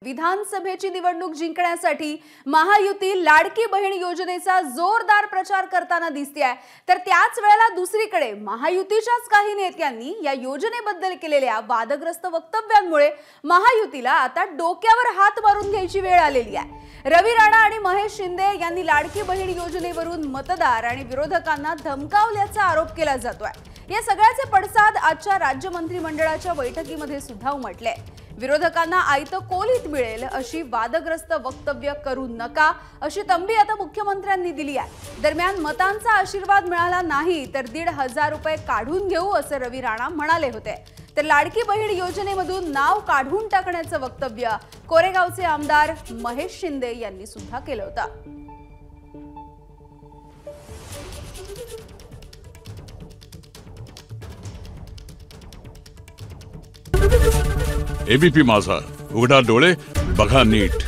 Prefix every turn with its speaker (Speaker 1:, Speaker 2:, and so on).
Speaker 1: विधानसभेची निवडणूक जिंकण्यासाठी महायुती लाडकी बहीण योजनेचा जोरदार प्रचार करताना दिसतेय। तर त्याच वेळेला दुसरीकडे महायुतीच्याच काही नेत्यांनी या योजनेबद्दल केलेल्या वादग्रस्त वक्तव्यांमुळे महायुतीला आता डोक्यावर हात मारून घ्यायची वेळ आलेली आहे। रवी राणा आणि महेश शिंदे यांनी लाडकी बहीण योजनेवरून मतदार आणि विरोधकांना धमकावल्याचा आरोप केला जातोय। या सगळ्याचे पडसाद आजच्या राज्य मंत्रिमंडळाच्या बैठकीमध्ये सुद्धा उमटले। विरोधकांना आयतं कोलीत मिळेल अशी वादग्रस्त वक्तव्य करू नका अशी तंबी आता मुख्यमंत्र्यांनी दिली आहे। दरम्यान मतांचा आशीर्वाद मिळाला नाही तर 1,500 रुपये काढून घेऊ असं रवी राणा म्हणाले होते। तर लाडकी बहीण योजनेमधून नाव काढून टाकण्याचं वक्तव्य कोरेगावचे आमदार महेश शिंदे यांनी सुद्धा केलं होतं।
Speaker 2: एबीपी माझा, उघडा डोळे बघा नीट।